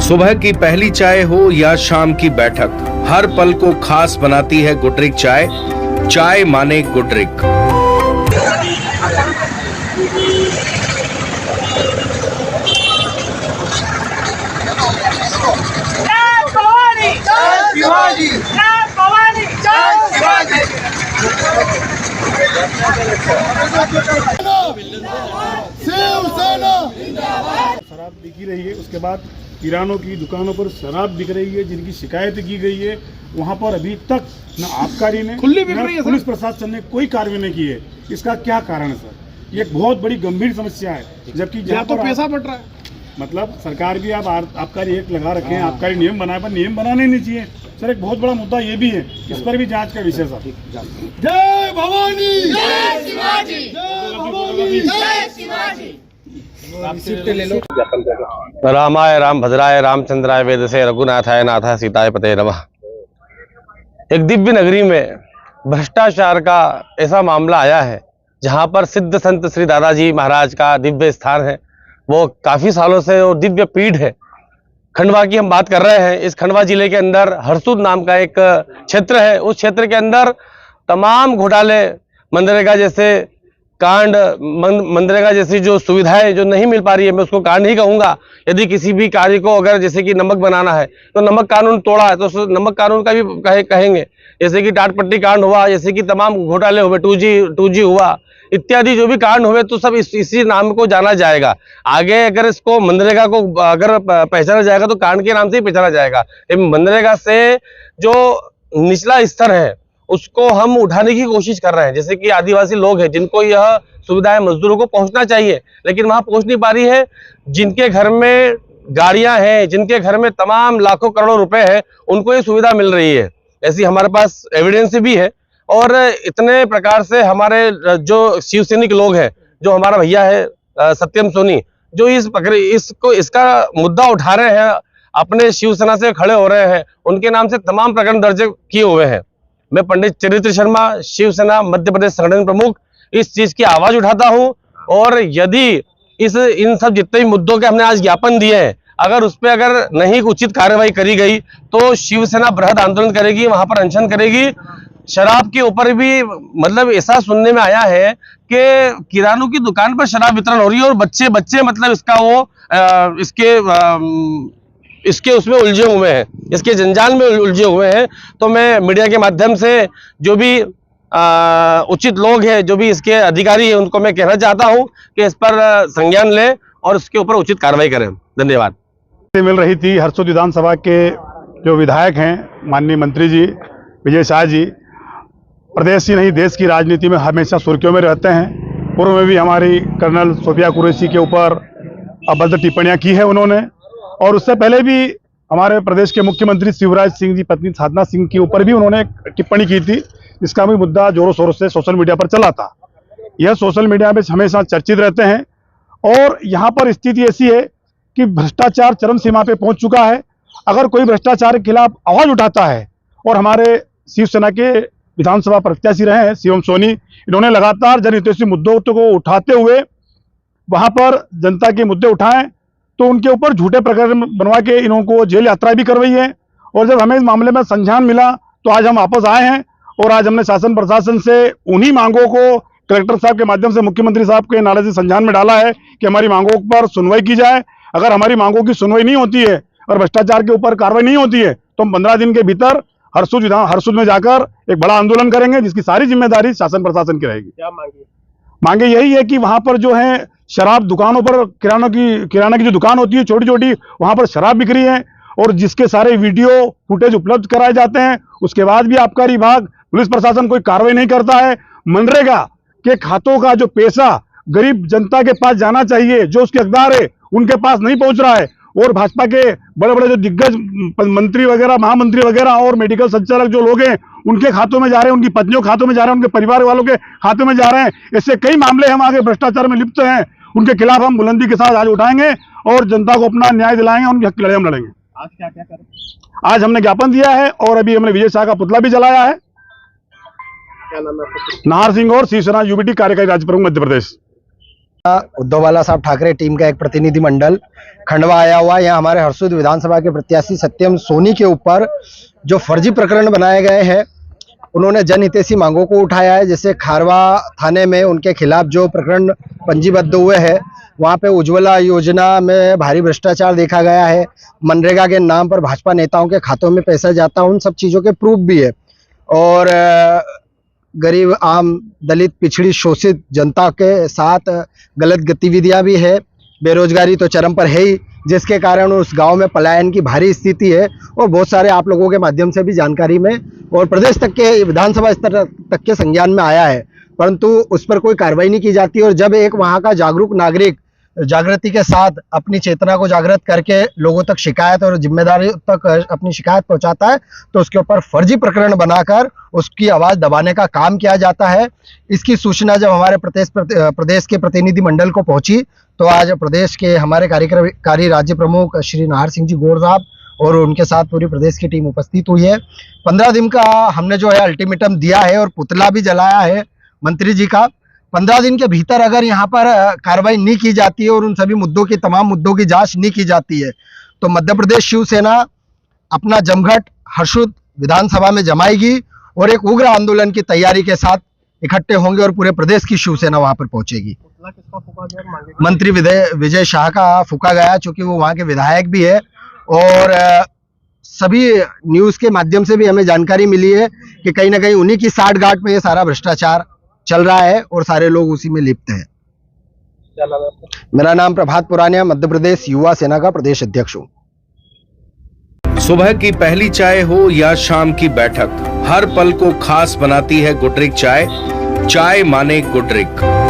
सुबह की पहली चाय हो या शाम की बैठक, हर पल को खास बनाती है गुडरिक चाय। चाय माने गुडरिक। शराब बिकी रही है, उसके बाद किरानों की दुकानों पर शराब बिक रही है, जिनकी शिकायत की गई है वहां पर अभी तक न आबकारी ने न पुलिस प्रशासन ने कोई कार्रवाई नहीं की है। इसका क्या कारण है सर? ये एक बहुत बड़ी गंभीर समस्या है, जबकि जहाँ तो पैसा बढ़ रहा है। मतलब सरकार भी आप आबकारी एक्ट लगा रखे हैं, आबकारी नियम बनाए, पर नियम बनाने नहीं चाहिए सर। एक बहुत बड़ा मुद्दा ये भी है, इस पर भी जांच का विषय सर। जय भवानी, जय शिवाजी, जय भवानी, जय शिवाजी। रामाय राम भद्राय रामचंद्राय वेदसे रघुनाथाय नाथाय सीताय पते नमः। एक दिव्य नगरी में भ्रष्टाचार का ऐसा मामला आया है जहां पर सिद्ध संत श्री दादाजी महाराज का दिव्य स्थान है। वो काफी सालों से वो दिव्य पीठ है। खंडवा की हम बात कर रहे हैं। इस खंडवा जिले के अंदर हरसूद नाम का एक क्षेत्र है। उस क्षेत्र के अंदर तमाम घोटाले, मनरेगा जैसे कांड, मनरेगा जैसी जो सुविधाएं जो नहीं मिल पा रही है, मैं उसको कांड ही कहूंगा। यदि किसी भी कार्य को अगर जैसे कि नमक बनाना है तो नमक कानून तोड़ा है तो नमक कानून का भी कहेंगे। जैसे कि टाटपट्टी कांड हुआ, जैसे कि तमाम घोटाले हुए, 2G हुआ, इत्यादि जो भी कांड हुए तो सब इसी नाम को जाना जाएगा। आगे अगर इसको मनरेगा को अगर पहचाना जाएगा तो कांड के नाम से ही पहचाना जाएगा। मनरेगा से जो निचला स्तर है उसको हम उठाने की कोशिश कर रहे हैं। जैसे कि आदिवासी लोग हैं जिनको यह सुविधाएं मजदूरों को पहुंचना चाहिए, लेकिन वहां पहुंच नहीं पा रही है। जिनके घर में गाड़ियां हैं, जिनके घर में तमाम लाखों करोड़ों रुपए हैं, उनको ये सुविधा मिल रही है। ऐसी हमारे पास एविडेंस भी है। और इतने प्रकार से हमारे जो शिव सैनिक लोग हैं, जो हमारा भैया है सत्यम सोनी, जो इसका मुद्दा उठा रहे हैं, अपने शिवसेना से खड़े हो रहे हैं, उनके नाम से तमाम प्रकरण दर्ज किए हुए हैं। मैं पंडित चरित्र शर्मा, शिवसेना मध्य प्रदेश संगठन प्रमुख, इस चीज की आवाज उठाता हूं। और यदि इन सब जितने भी मुद्दों के हमने आज ज्ञापन दिए हैं, अगर उस पर अगर नहीं उचित कार्रवाई करी गई तो शिवसेना बृहद आंदोलन करेगी, वहां पर अनशन करेगी। शराब के ऊपर भी मतलब ऐसा सुनने में आया है कि किरानों की दुकान पर शराब वितरण हो रही है और बच्चे मतलब इसका इसके उसमें उलझे हुए हैं, इसके जंजाल में उलझे हुए हैं। तो मैं मीडिया के माध्यम से जो भी उचित लोग हैं, जो भी इसके अधिकारी हैं, उनको मैं कहना चाहता हूं कि इस पर संज्ञान लें और इसके ऊपर उचित कार्रवाई करें। धन्यवाद। मिल रही थी हरसूद विधानसभा के जो विधायक हैं, माननीय मंत्री जी विजय शाह जी, प्रदेश ही नहीं देश की राजनीति में हमेशा सुर्खियों में रहते हैं। पूर्व में भी हमारी कर्नल सोफिया कुरैशी के ऊपर अभद्र टिप्पणियां की है उन्होंने, और उससे पहले भी हमारे प्रदेश के मुख्यमंत्री शिवराज सिंह जी पत्नी साधना सिंह के ऊपर भी उन्होंने टिप्पणी की थी, जिसका भी मुद्दा जोरों शोरों से सोशल मीडिया पर चला था। यह सोशल मीडिया में हमेशा चर्चित रहते हैं। और यहाँ पर स्थिति ऐसी है कि भ्रष्टाचार चरम सीमा पे पहुंच चुका है। अगर कोई भ्रष्टाचार के खिलाफ आवाज उठाता है, और हमारे शिवसेना के विधानसभा प्रत्याशी रहे हैं शिवम सोनी, इन्होंने लगातार जनहितैषी मुद्दों को उठाते हुए वहां पर जनता के मुद्दे उठाएं, तो उनके ऊपर झूठे प्रकरण बनवा के इनको जेल यात्रा भी करवाई है। और जब हमें इस मामले में संज्ञान मिला तो आज हम वापस आए हैं, और आज हमने शासन प्रशासन से उन्हीं मांगों को कलेक्टर साहब के माध्यम से मुख्यमंत्री साहब के नाले से संज्ञान में डाला है कि हमारी मांगों पर सुनवाई की जाए। अगर हमारी मांगों की सुनवाई नहीं होती है और भ्रष्टाचार के ऊपर कार्रवाई नहीं होती है तो हम 15 दिन के भीतर हरसूद में जाकर एक बड़ा आंदोलन करेंगे, जिसकी सारी जिम्मेदारी शासन प्रशासन की रहेगी। क्या मांगे यही है कि वहां पर जो है शराब दुकानों पर, किराना की जो दुकान होती है छोटी छोटी, वहां पर शराब बिक रही है, और जिसके सारे वीडियो फुटेज उपलब्ध कराए जाते हैं, उसके बाद भी आबकारी विभाग, पुलिस प्रशासन कोई कार्रवाई नहीं करता है। मनरेगा के खातों का जो पैसा गरीब जनता के पास जाना चाहिए, जो उसके हकदार है, उनके पास नहीं पहुंच रहा है। और भाजपा के बड़े बड़े जो दिग्गज मंत्री वगैरह, महामंत्री वगैरह और मेडिकल संचालक जो लोग हैं, उनके खातों में जा रहे हैं, उनकी पत्नियों के खातों में जा रहे हैं, उनके परिवार वालों के खातों में जा रहे हैं। ऐसे कई मामले हम आगे भ्रष्टाचार में लिप्त हैं, उनके खिलाफ हम बुलंदी के साथ आज उठाएंगे और जनता को अपना न्याय दिलाएंगे, उनकी हक की लड़ाई हम लड़ेंगे। आज क्या करें? आज हमने ज्ञापन दिया है और अभी हमने विजय शाह का पुतला भी जलाया है। क्या नाम है आपका? नाहर सिंह, और शिवसेना यूबीटी कार्यकारी राज्य प्रमुख मध्य प्रदेश। उद्धव बाला साहब ठाकरे टीम का एक प्रतिनिधिमंडल खंडवा आया हुआ है। यहाँ हमारे हरसोद विधानसभा के प्रत्याशी सत्यम सोनी के ऊपर जो फर्जी प्रकरण बनाए गए हैं, उन्होंने जनहितैषी मांगों को उठाया है। जैसे खारवा थाने में उनके खिलाफ जो प्रकरण पंजीबद्ध हुए हैं, वहाँ पे उज्ज्वला योजना में भारी भ्रष्टाचार देखा गया है। मनरेगा के नाम पर भाजपा नेताओं के खातों में पैसा जाता है, उन सब चीज़ों के प्रूफ भी है। और गरीब आम दलित पिछड़ी शोषित जनता के साथ गलत गतिविधियां भी है। बेरोजगारी तो चरम पर है ही, जिसके कारण उस गांव में पलायन की भारी स्थिति है। और बहुत सारे आप लोगों के माध्यम से भी जानकारी में और प्रदेश तक के विधानसभा स्तर तक के संज्ञान में आया है, परंतु उस पर कोई कार्रवाई नहीं की जाती। और जब एक वहां का जागरूक नागरिक जागृति के साथ अपनी चेतना को जागृत करके लोगों तक शिकायत और जिम्मेदारी तक अपनी शिकायत पहुंचाता है, तो उसके ऊपर फर्जी प्रकरण बनाकर उसकी आवाज दबाने का काम किया जाता है। इसकी सूचना जब हमारे प्रदेश के प्रतिनिधिमंडल को पहुंची, तो आज प्रदेश के हमारे कार्यकारी राज्य प्रमुख श्री नाहर सिंह जी गौड़ साहब और उनके साथ पूरी प्रदेश की टीम उपस्थित हुई है। 15 दिन का हमने जो है अल्टीमेटम दिया है और पुतला भी जलाया है मंत्री जी का। 15 दिन के भीतर अगर यहाँ पर कार्रवाई नहीं की जाती है और उन सभी मुद्दों की तमाम मुद्दों की जांच नहीं की जाती है, तो मध्य प्रदेश शिवसेना अपना जमघट हर्षुद विधानसभा में जमाएगी और एक उग्र आंदोलन की तैयारी के साथ इकट्ठे होंगे और पूरे प्रदेश की शिवसेना वहां पर पहुंचेगी। मंत्री विजय शाह का फूका गया, चूंकि वो वहां के विधायक भी है। और सभी न्यूज के माध्यम से भी हमें जानकारी मिली है कि कहीं ना कहीं उन्हीं की साठगांठ में ये सारा भ्रष्टाचार चल रहा है और सारे लोग उसी में लिप्त हैं। मेरा नाम प्रभात पुरानिया, मध्य प्रदेश युवा सेना का प्रदेश अध्यक्ष हूँ। सुबह की पहली चाय हो या शाम की बैठक, हर पल को खास बनाती है गुडरिक चाय। चाय माने गुडरिक।